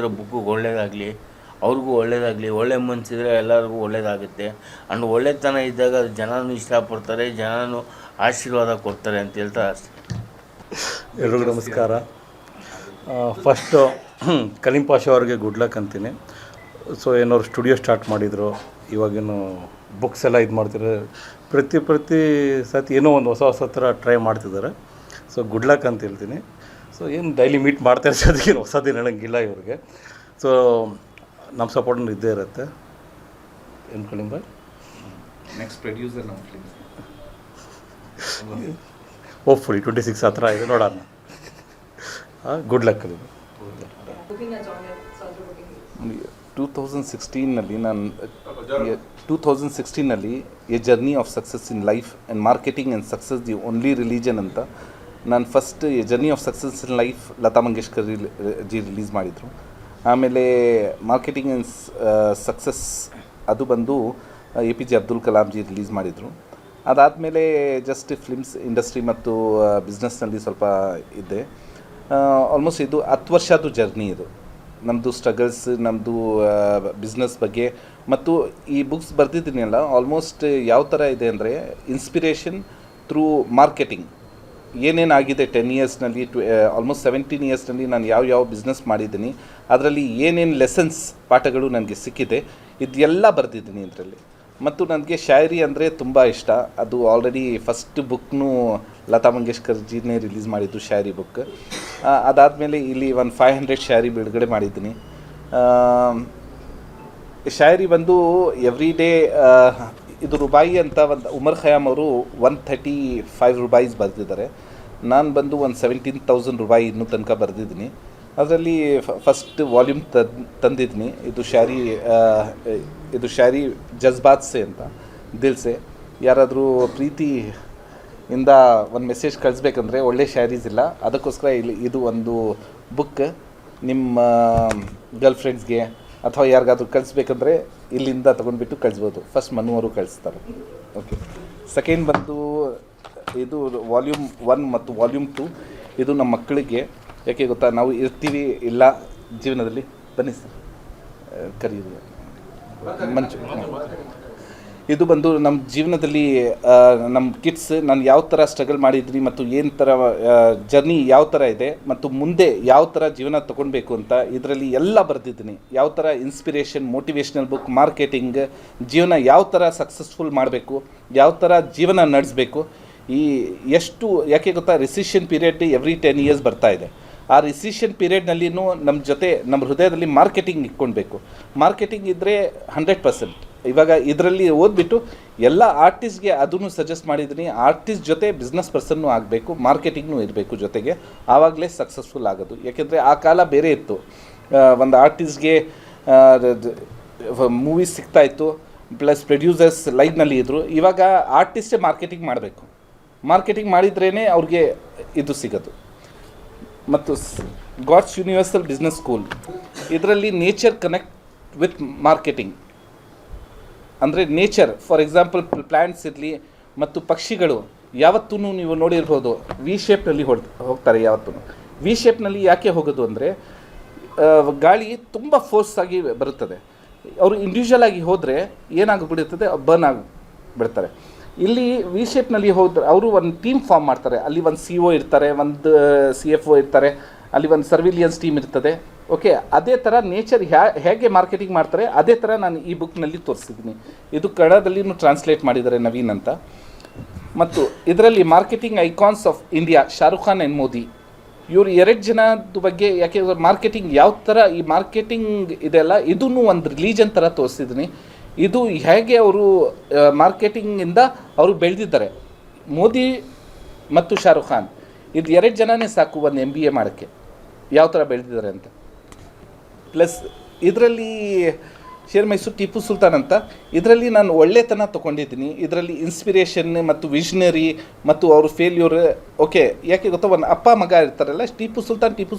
ಬರ್ದಿರೋ ಬುಕ್ಕಿಗೆ ಒಳ್ಳೇದಾಗಲಿ, ಅವ್ರಿಗೂ ಒಳ್ಳೇದಾಗಲಿ. ಒಳ್ಳೆ ಮನಸ್ಸಿದ್ರೆ ಎಲ್ಲರಿಗೂ ಒಳ್ಳೇದಾಗುತ್ತೆ. ಆ್ಯಂಡ್ ಒಳ್ಳೆತನ ಇದ್ದಾಗ ಅದು ಜನನೂ ಇಷ್ಟಪಡ್ತಾರೆ, ಜನನೂ ಆಶೀರ್ವಾದ ಕೊಡ್ತಾರೆ ಅಂತ ಹೇಳ್ತಾ ಅಷ್ಟೇ. ಎಲ್ರಿಗೂ ನಮಸ್ಕಾರ. ಫಸ್ಟು ಕಲೀಂ ಪಾಷಾ ಅವ್ರಿಗೆ ಗುಡ್ ಲಕ್ ಅಂತೀನಿ. ಸೊ ಏನೋರು ಸ್ಟುಡಿಯೋ ಸ್ಟಾರ್ಟ್ ಮಾಡಿದರು, ಇವಾಗೇನು ಬುಕ್ಸ್ ಎಲ್ಲ ಇದು ಮಾಡ್ತಿದ್ದಾರೆ, ಪ್ರತಿ ಸತಿ ಏನೋ ಒಂದು ಹೊಸ ಥರ ಟ್ರೈ ಮಾಡ್ತಿದ್ದಾರೆ. ಸೊ ಗುಡ್ ಲಕ್ ಅಂತ ಹೇಳ್ತೀನಿ. ಸೊ ಏನು ಡೈಲಿ ಮೀಟ್ ಮಾಡ್ತಾ ಇರೋದಕ್ಕೆ ಏನು ಹೊಸದೇನು ಹೇಳೋಂಗಿಲ್ಲ ಇವ್ರಿಗೆ. ಸೊ ನಮ್ಮ ಸಪೋರ್ಟ್ ಇದ್ದೇ ಇರುತ್ತೆ. ಏನು ಕಲೀಂ ಬಾಯ್ ನೆಕ್ಸ್ಟ್ ಪ್ರೊಡ್ಯೂಸರ್ ನಮ್ಮ ಫಿಲ್ಮ್ಸ್ ಹೋಪ್ಫುಲಿ 26 ಹತ್ರ ಇದೆ, ನೋಡೋಣ. Good luck. ಅದು 2016ನಲ್ಲಿ a journey of success in life and marketing and success the only religion ಅಂತ ನಾನು first a journey of success in life Lata Mangeshkar ji release ಮಾಡಿದರು. ಆಮೇಲೆ ಮಾರ್ಕೆಟಿಂಗ್ ಆ್ಯಂಡ್ ಸಕ್ಸಸ್ ಅದು ಬಂದು APJ ಅಬ್ದುಲ್ ಕಲಾಂ ಜಿ ರಿಲೀಸ್ ಮಾಡಿದರು. ಅದಾದಮೇಲೆ ಜಸ್ಟ್ ಫಿಲ್ಮ್ಸ್ ಇಂಡಸ್ಟ್ರಿ ಮತ್ತು ಬಿಸ್ನೆಸ್ನಲ್ಲಿ ಸ್ವಲ್ಪ ಇದ್ದೆ. ಆಲ್ಮೋಸ್ಟ್ ಇದು 10 ವರ್ಷದ್ದು ಜರ್ನಿ. ಇದು ನಮ್ಮದು ಸ್ಟ್ರಗಲ್ಸ್, ನಮ್ಮದು ಬಿಸ್ನೆಸ್ ಬಗ್ಗೆ ಮತ್ತು ಈ ಬುಕ್ಸ್ ಬರೆದಿದ್ದೀನಲ್ಲ, ಆಲ್ಮೋಸ್ಟ್ ಯಾವ ಥರ ಇದೆ ಅಂದರೆ ಇನ್ಸ್ಪಿರೇಷನ್ ಥ್ರೂ ಮಾರ್ಕೆಟಿಂಗ್. ಏನೇನಾಗಿದೆ 10 ಇಯರ್ಸ್ನಲ್ಲಿ, ಆಲ್ಮೋಸ್ಟ್ 17 ಇಯರ್ಸ್ನಲ್ಲಿ ನಾನು ಯಾವ ಬಿಸ್ನೆಸ್ ಮಾಡಿದ್ದೀನಿ, ಅದರಲ್ಲಿ ಏನೇನು ಲೆಸನ್ಸ್ ಪಾಠಗಳು ನನಗೆ ಸಿಕ್ಕಿದೆ, ಇದೆಲ್ಲ ಬರೆದಿದ್ದೀನಿ ಇದರಲ್ಲಿ. ಮತ್ತು ನನಗೆ ಶಾಯರಿ ಅಂದರೆ ತುಂಬ ಇಷ್ಟ. ಅದು ಆಲ್ರೆಡಿ ಫಸ್ಟ್ ಬುಕ್ನೂ ಲತಾ ಮಂಗೇಶ್ಕರ್ ಜಿನೇ ರಿಲೀಸ್ ಮಾಡಿದ್ದು, ಶಾಯರಿ ಬುಕ್. ಅದಾದಮೇಲೆ ಇಲ್ಲಿ ಒಂದು 500 ಶಾಯರಿ ಬಿಡುಗಡೆ ಮಾಡಿದ್ದೀನಿ. ಶಾಯರಿ ಬಂದು ಎವ್ರಿ ಡೇ ಇದು ರೂಪಾಯಿ ಅಂತ ಒಂದು ಉಮರ್ ಖಯಾಮ್ ಅವರು 135 ರೂಪಾಯಿಸ್ ಬರೆದಿದ್ದಾರೆ. ನಾನು ಬಂದು ಒಂದು 17,000 ರೂಪಾಯಿ ಇನ್ನೂ ತನಕ ಬರೆದಿದ್ದೀನಿ. ಅದರಲ್ಲಿ ಫಸ್ಟ್ ವಾಲ್ಯೂಮ್ ತಂದಿದ್ದೀನಿ. ಇದು ಶಾಯರಿ ಜಜ್ಬಾತ್ ಸೆ ಅಂತ, ದಿಲ್ ಸೆ. ಯಾರಾದರೂ ಪ್ರೀತಿಯಿಂದ ಒಂದು ಮೆಸೇಜ್ ಕಳಿಸ್ಬೇಕಂದ್ರೆ ಒಳ್ಳೆ ಶಾಯರೀಸ್ ಇಲ್ಲ, ಅದಕ್ಕೋಸ್ಕರ ಇದು ಒಂದು ಬುಕ್ ನಿಮ್ಮ ಗರ್ಲ್ ಫ್ರೆಂಡ್ಸ್ಗೆ ಅಥವಾ ಯಾರಿಗಾದ್ರೂ ಕಳಿಸ್ಬೇಕಂದ್ರೆ ಇಲ್ಲಿಂದ ತೊಗೊಂಡ್ಬಿಟ್ಟು ಕಳಿಸ್ಬೋದು. ಫಸ್ಟ್ ಮನು ಅವರು ಕಳಿಸ್ತಾರೆ. ಓಕೆ. ಸೆಕೆಂಡ್ ಬಂದು ಇದು ವಾಲ್ಯೂಮ್ 1 ಮತ್ತು ವಾಲ್ಯೂಮ್ 2. ಇದು ನಮ್ಮ ಮಕ್ಕಳಿಗೆ. ಯಾಕೆ ಗೊತ್ತಾ, ನಾವು ಇರ್ತೀವಿ ಇಲ್ಲ ಜೀವನದಲ್ಲಿ, ಬನ್ನಿ ಸರ್ ಕರೀರಿ ಮಂಚು. ಇದು ಬಂದು ನಮ್ಮ ಜೀವನದಲ್ಲಿ ನಮ್ಮ ಕಿಡ್ಸ್ ನಾನು ಯಾವ ಥರ ಸ್ಟ್ರಗಲ್ ಮಾಡಿದ್ರಿ ಮತ್ತು ಏನು ಥರ ಜರ್ನಿ ಯಾವ ಥರ ಇದೆ ಮತ್ತು ಮುಂದೆ ಯಾವ ಥರ ಜೀವನ ತೊಗೊಳ್ಬೇಕು ಅಂತ ಇದರಲ್ಲಿ ಎಲ್ಲ ಬರೆದಿದ್ದೀನಿ. ಯಾವ ಥರ ಇನ್ಸ್ಪಿರೇಷನ್, ಮೋಟಿವೇಶ್ನಲ್ ಬುಕ್, ಮಾರ್ಕೆಟಿಂಗ್, ಜೀವನ ಯಾವ ಥರ ಸಕ್ಸಸ್ಫುಲ್ ಮಾಡಬೇಕು, ಯಾವ ಥರ ಜೀವನ ನಡೆಸಬೇಕು. ಎಷ್ಟು ಯಾಕೆ ಗೊತ್ತಾ, ರಿಸಿಷನ್ ಪೀರಿಯಡ್ ಎವ್ರಿ 10 ಇಯರ್ಸ್ ಬರ್ತಾ ಇದೆ. ಆ ರಿಸಿಷನ್ ಪೀರಿಯಡ್ನಲ್ಲಿನೂ ನಮ್ಮ ಹೃದಯದಲ್ಲಿ ಮಾರ್ಕೆಟಿಂಗ್ ಇಟ್ಕೊಳ್ಬೇಕು. ಮಾರ್ಕೆಟಿಂಗ್ ಇದ್ದರೆ 100%. ಇವಾಗ ಇದರಲ್ಲಿ ಓದ್ಬಿಟ್ಟು ಎಲ್ಲ ಆರ್ಟಿಸ್ಟ್ಗೆ ಅದನ್ನು ಸಜೆಸ್ಟ್ ಮಾಡಿದ್ದೀನಿ. ಆರ್ಟಿಸ್ಟ್ ಜೊತೆ ಬಿಸ್ನೆಸ್ ಪರ್ಸನ್ನೂ ಆಗಬೇಕು, ಮಾರ್ಕೆಟಿಂಗ್ನೂ ಇರಬೇಕು ಜೊತೆಗೆ, ಆವಾಗಲೇ ಸಕ್ಸಸ್ಫುಲ್ ಆಗೋದು. ಯಾಕೆಂದರೆ ಆ ಕಾಲ ಬೇರೆ ಇತ್ತು. ಒಂದು ಆರ್ಟಿಸ್ಟ್ಗೆ ಮೂವೀಸ್ ಸಿಗ್ತಾಯಿತ್ತು, ಪ್ಲಸ್ ಪ್ರೊಡ್ಯೂಸರ್ಸ್ ಲೈವ್ನಲ್ಲಿ ಇದ್ದರು. ಇವಾಗ ಆರ್ಟಿಸ್ಟೇ ಮಾರ್ಕೆಟಿಂಗ್ ಮಾಡಬೇಕು. ಮಾರ್ಕೆಟಿಂಗ್ ಮಾಡಿದ್ರೇ ಅವ್ರಿಗೆ ಇದು ಸಿಗೋದು. ಮತ್ತು ಗಾಡ್ಸ್ ಯೂನಿವರ್ಸಲ್ ಬಿಸ್ನೆಸ್ ಸ್ಕೂಲ್, ಇದರಲ್ಲಿ ನೇಚರ್ ಕನೆಕ್ಟ್ ವಿತ್ ಮಾರ್ಕೆಟಿಂಗ್. ಅಂದರೆ ನೇಚರ್, ಫಾರ್ ಎಕ್ಸಾಂಪಲ್ ಪ್ಲ್ಯಾಂಟ್ಸ್ ಇರಲಿ ಮತ್ತು ಪಕ್ಷಿಗಳು ಯಾವತ್ತೂ ನೀವು ನೋಡಿರ್ಬೋದು ವಿ ಶೇಪ್ನಲ್ಲಿ ಹೋಗ್ತಾರೆ. ಯಾವತ್ತೂ ವಿ ಶೇಪ್ನಲ್ಲಿ ಯಾಕೆ ಹೋಗೋದು ಅಂದರೆ ಗಾಳಿ ತುಂಬ ಫೋರ್ಸ್ ಆಗಿ ಬರುತ್ತದೆ. ಅವರು ಇಂಡಿವಿಜುವಲ್ ಆಗಿ ಹೋದರೆ ಏನಾಗಿಬಿಡುತ್ತದೆ, ಬರ್ನ್ ಆಗಿಬಿಡ್ತಾರೆ. ಇಲ್ಲಿ ವಿ ಶೇಪ್ನಲ್ಲಿ ಹೋದ್ರೆ ಅವರು ಒಂದು ಟೀಮ್ ಫಾರ್ಮ್ ಮಾಡ್ತಾರೆ. ಅಲ್ಲಿ ಒಂದು CO ಇರ್ತಾರೆ, ಒಂದು CFO ಇರ್ತಾರೆ, ಅಲ್ಲಿ ಒಂದು ಸರ್ವಿಲಿಯನ್ಸ್ ಟೀಮ್ ಇರ್ತದೆ. ಓಕೆ, ಅದೇ ಥರ ನೇಚರ್ ಹೇಗೆ ಮಾರ್ಕೆಟಿಂಗ್ ಮಾಡ್ತಾರೆ ಅದೇ ಥರ ನಾನು ಈ ಬುಕ್ನಲ್ಲಿ ತೋರಿಸಿದ್ದೀನಿ. ಇದು ಕನ್ನಡದಲ್ಲಿನೂ ಟ್ರಾನ್ಸ್ಲೇಟ್ ಮಾಡಿದ್ದಾರೆ ನವೀನ್ ಅಂತ. ಮತ್ತು ಇದರಲ್ಲಿ marketing icons of India, Shahrukh Khan and Modi, ಇವರು 2 ಜನದ ಬಗ್ಗೆ. ಯಾಕೆ ಮಾರ್ಕೆಟಿಂಗ್ ಯಾವ ಥರ ಈ ಮಾರ್ಕೆಟಿಂಗ್ ಇದೆಲ್ಲ ಇದೂ ಒಂದು ರಿಲೀಜನ್ ಥರ ತೋರಿಸಿದ್ದೀನಿ. ಇದು ಹೇಗೆ ಅವರು ಮಾರ್ಕೆಟಿಂಗಿಂದ ಅವರು ಬೆಳೆದಿದ್ದಾರೆ. ಮೋದಿ ಮತ್ತು ಶಾರುಖ್ ಖಾನ್ ಇದು 2 ಜನನೇ ಸಾಕು ಒಂದು MBA ಮಾಡೋಕ್ಕೆ, ಯಾವ ಥರ ಬೆಳೆದಿದ್ದಾರೆ ಅಂತ. ಪ್ಲಸ್ ಇದರಲ್ಲಿ ಶೇರ್ ಮೈಸೂರು ಟಿಪ್ಪು ಸುಲ್ತಾನ್ ಅಂತ, ಇದರಲ್ಲಿ ನಾನು ಒಳ್ಳೆತನ ತೊಗೊಂಡಿದ್ದೀನಿ. ಇದರಲ್ಲಿ ಇನ್ಸ್ಪಿರೇಷನ್ ಮತ್ತು ವಿಷನರಿ ಮತ್ತು ಅವರು ಫೇಲ್ಯೂರ್. ಓಕೆ, ಯಾಕೆ ಗೊತ್ತಾ, ಒಂದು ಅಪ್ಪ ಮಗ ಇರ್ತಾರಲ್ಲ, ಟಿಪ್ಪು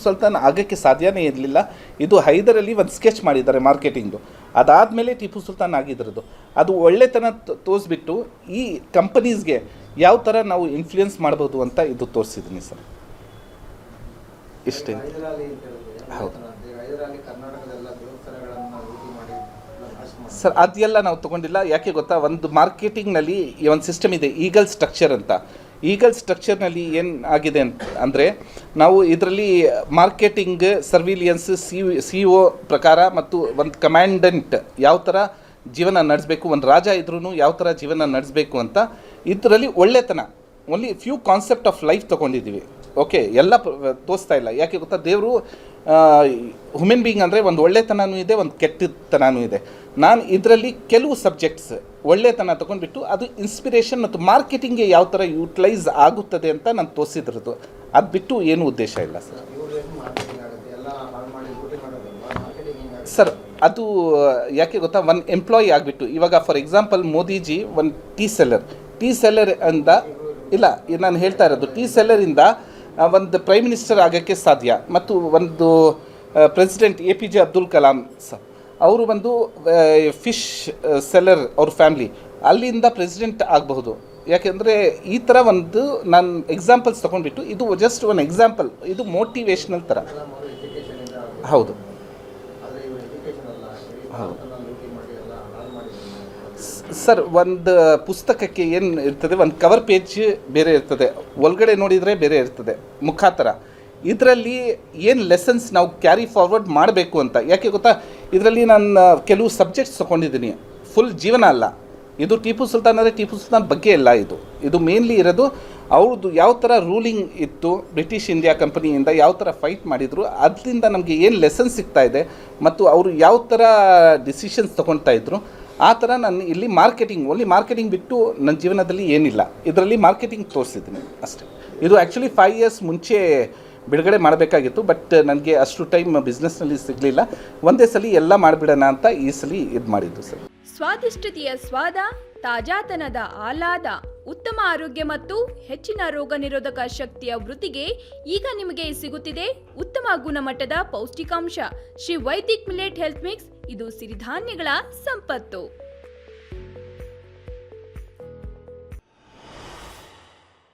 ಸುಲ್ತಾನ್ ಆಗೋಕ್ಕೆ ಸಾಧ್ಯನೇ ಇರಲಿಲ್ಲ. ಇದು ಹೈದರಲ್ಲಿ ಒಂದು ಸ್ಕೆಚ್ ಮಾಡಿದ್ದಾರೆ ಮಾರ್ಕೆಟಿಂಗು. ಅದಾದಮೇಲೆ ಟಿಪ್ಪು ಸುಲ್ತಾನ್ ಆಗಿದ್ರದ್ದು. ಅದು ಒಳ್ಳೆತನ ತೋರಿಸ್ಬಿಟ್ಟು ಈ ಕಂಪನೀಸ್ಗೆ ಯಾವ ಥರ ನಾವು ಇನ್ಫ್ಲೂಯೆನ್ಸ್ ಮಾಡ್ಬೋದು ಅಂತ ಇದು ತೋರಿಸಿದ್ದೀನಿ ಸರ್. ಇಷ್ಟೇ. ಹೌದು. ಇದರಲ್ಲಿ ಕರ್ನಾಟಕದೆಲ್ಲ ದೇವಸ್ಥಾನಗಳನ್ನು ಲೂಟಿ ಮಾಡಿ ಸರ್ ಅದೆಲ್ಲ ನಾವು ತೊಗೊಂಡಿಲ್ಲ. ಯಾಕೆ ಗೊತ್ತಾ, ಒಂದು ಮಾರ್ಕೆಟಿಂಗ್ನಲ್ಲಿ ಒಂದು ಸಿಸ್ಟಮ್ ಇದೆ, ಈಗಲ್ ಸ್ಟ್ರಕ್ಚರ್ ಅಂತ. ಈಗಲ್ ಸ್ಟ್ರಕ್ಚರ್ನಲ್ಲಿ ಏನು ಆಗಿದೆ ಅಂದರೆ, ನಾವು ಇದರಲ್ಲಿ ಮಾರ್ಕೆಟಿಂಗ್, ಸರ್ವಿಲಿಯನ್ಸ್, ಸಿ ಒ ಪ್ರಕಾರ ಮತ್ತು ಒಂದು ಕಮಾಂಡೆಂಟ್ ಯಾವ ಥರ ಜೀವನ ನಡೆಸಬೇಕು, ಒಂದು ರಾಜ ಇದ್ರೂ ಯಾವ ಥರ ಜೀವನ ನಡೆಸಬೇಕು ಅಂತ ಇದರಲ್ಲಿ ಒಳ್ಳೆತನ, only few concept of life ತೊಗೊಂಡಿದ್ದೀವಿ. ಓಕೆ, ಎಲ್ಲ ತೋರಿಸ್ತಾ ಇಲ್ಲ. ಯಾಕೆ ಗೊತ್ತಾ, ದೇವರು ಹ್ಯೂಮನ್ ಬೀಯಿಂಗ್ ಅಂದರೆ ಒಂದು ಒಳ್ಳೆತನೂ ಇದೆ, ಒಂದು ಕೆಟ್ಟತನೂ ಇದೆ. ನಾನು ಇದರಲ್ಲಿ ಕೆಲವು ಸಬ್ಜೆಕ್ಟ್ಸ್ ಒಳ್ಳೆತನ ತೊಗೊಂಡ್ಬಿಟ್ಟು ಅದು ಇನ್ಸ್ಪಿರೇಷನ್ ಮತ್ತು ಮಾರ್ಕೆಟಿಂಗ್ಗೆ ಯಾವ ಥರ ಯೂಟಿಲೈಸ್ ಆಗುತ್ತದೆ ಅಂತ ನಾನು ತೋರಿಸಿದ್ರದ್ದು. ಅದು ಬಿಟ್ಟು ಏನೂ ಉದ್ದೇಶ ಇಲ್ಲ ಸರ್. ಮಾರ್ಕೆಟಿಂಗ್ ಆಗುತ್ತೆ, ಎಲ್ಲ ಹಾಳು ಮಾಡಿ ಲೂಟಿ ಮಾಡೋದಲ್ವಾ, ಮಾರ್ಕೆಟಿಂಗ್ ಹೆಂಗಾಗುತ್ತೆ ಸರ್ ಅದು ಯಾಕೆ ಗೊತ್ತಾ, ಒಂದು ಎಂಪ್ಲಾಯಿ ಆಗಿಬಿಟ್ಟು ಇವಾಗ ಫಾರ್ ಎಕ್ಸಾಂಪಲ್ ಮೋದಿಜಿ ಒಂದು ಟೀ ಸೆಲ್ಲರ್ ಅಂದ ಇಲ್ಲ, ನಾನು ಹೇಳ್ತಾ ಇರೋದು ಟೀ ಸೆಲ್ಲರಿಂದ ಒಂದು ಪ್ರೈಮ್ ಮಿನಿಸ್ಟರ್ ಆಗೋಕ್ಕೆ ಸಾಧ್ಯ. ಮತ್ತು ಒಂದು president APJ Abdul Kalam sir, ಅವರು ಒಂದು ಫಿಶ್ ಸೆಲ್ಲರ್, ಅವ್ರ ಫ್ಯಾಮ್ಲಿ ಅಲ್ಲಿಂದ ಪ್ರೆಸಿಡೆಂಟ್ ಆಗಬಹುದು. ಯಾಕೆಂದರೆ ಈ ಥರ ಒಂದು ನಾನು ಎಕ್ಸಾಂಪಲ್ಸ್ ತೊಗೊಂಡ್ಬಿಟ್ಟು, ಇದು ಜಸ್ಟ್ ಒಂದು ಎಕ್ಸಾಂಪಲ್, ಇದು ಮೋಟಿವೇಶ್ನಲ್ ಥರ. ಹೌದು ಸರ್, ಒಂದು ಪುಸ್ತಕಕ್ಕೆ ಏನು ಇರ್ತದೆ, ಒಂದು ಕವರ್ ಪೇಜ್ ಬೇರೆ ಇರ್ತದೆ, ಒಳಗಡೆ ನೋಡಿದರೆ ಬೇರೆ ಇರ್ತದೆ, ಮುಖಾಂತರ. ಇದರಲ್ಲಿ ಏನು ಲೆಸನ್ಸ್ ನಾವು ಕ್ಯಾರಿ ಫಾರ್ವರ್ಡ್ ಮಾಡಬೇಕು ಅಂತ. ಯಾಕೆ ಗೊತ್ತಾ, ಇದರಲ್ಲಿ ನಾನು ಕೆಲವು ಸಬ್ಜೆಕ್ಟ್ಸ್ ತೊಗೊಂಡಿದ್ದೀನಿ, ಫುಲ್ ಜೀವನ ಅಲ್ಲ ಇದು. ಟಿಪ್ಪು ಸುಲ್ತಾನ್ ಅಂದರೆ ಟಿಪ್ಪು ಸುಲ್ತಾನ್ ಬಗ್ಗೆ ಇಲ್ಲ, ಇದು ಮೇನ್ಲಿ ಇರೋದು ಅವ್ರದ್ದು ಯಾವ ಥರ ರೂಲಿಂಗ್ ಇತ್ತು, ಬ್ರಿಟಿಷ್ ಇಂಡಿಯಾ ಕಂಪನಿಯಿಂದ ಯಾವ ಥರ ಫೈಟ್ ಮಾಡಿದರು, ಅದರಿಂದ ನಮಗೆ ಏನು ಲೆಸನ್ಸ್ ಸಿಗ್ತಾ ಇದೆ, ಮತ್ತು ಅವರು ಯಾವ ಥರ ಡಿಸಿಷನ್ಸ್ ತೊಗೊಳ್ತಾ ಇದ್ರು. ಆ ಥರ ನಾನು ಇಲ್ಲಿ ಓನ್ಲಿ ಮಾರ್ಕೆಟಿಂಗ್ ಬಿಟ್ಟು ನನ್ನ ಜೀವನದಲ್ಲಿ ಏನಿಲ್ಲ, ಇದರಲ್ಲಿ ಮಾರ್ಕೆಟಿಂಗ್ ತೋರಿಸಿದ್ದೀನಿ ಅಷ್ಟೇ. ಇದು ಆ್ಯಕ್ಚುಲಿ 5 years ಮುಂಚೆ ಬಿಡುಗಡೆ ಮಾಡಬೇಕಾಗಿತ್ತು, ಬಟ್ ನನಗೆ ಅಷ್ಟು ಟೈಮ್ ಬಿಸ್ನೆಸ್ನಲ್ಲಿ ಸಿಗಲಿಲ್ಲ. ಒಂದೇ ಸಲ ಎಲ್ಲ ಮಾಡಿಬಿಡೋಣ ಅಂತ ಈ ಸಲ ಇದು ಮಾಡಿದ್ದು ಸರ್. ಸ್ವಾದಿಷ್ಟತೆಯ ಸ್ವಾದ, ತಾಜಾತನದ ಆಹ್ಲಾದ, ಉತ್ತಮ ಆರೋಗ್ಯ ಮತ್ತು ಹೆಚ್ಚಿನ ರೋಗ ನಿರೋಧಕ ಶಕ್ತಿಯ ವೃದ್ಧಿಗೆ ಈಗ ನಿಮಗೆ ಸಿಗುತ್ತಿದೆ ಉತ್ತಮ ಗುಣಮಟ್ಟದ ಪೌಷ್ಟಿಕಾಂಶ. Shri Vaidik millet health mix, ಇದು ಸಿರಿಧಾನ್ಯಗಳ ಸಂಪತ್ತು.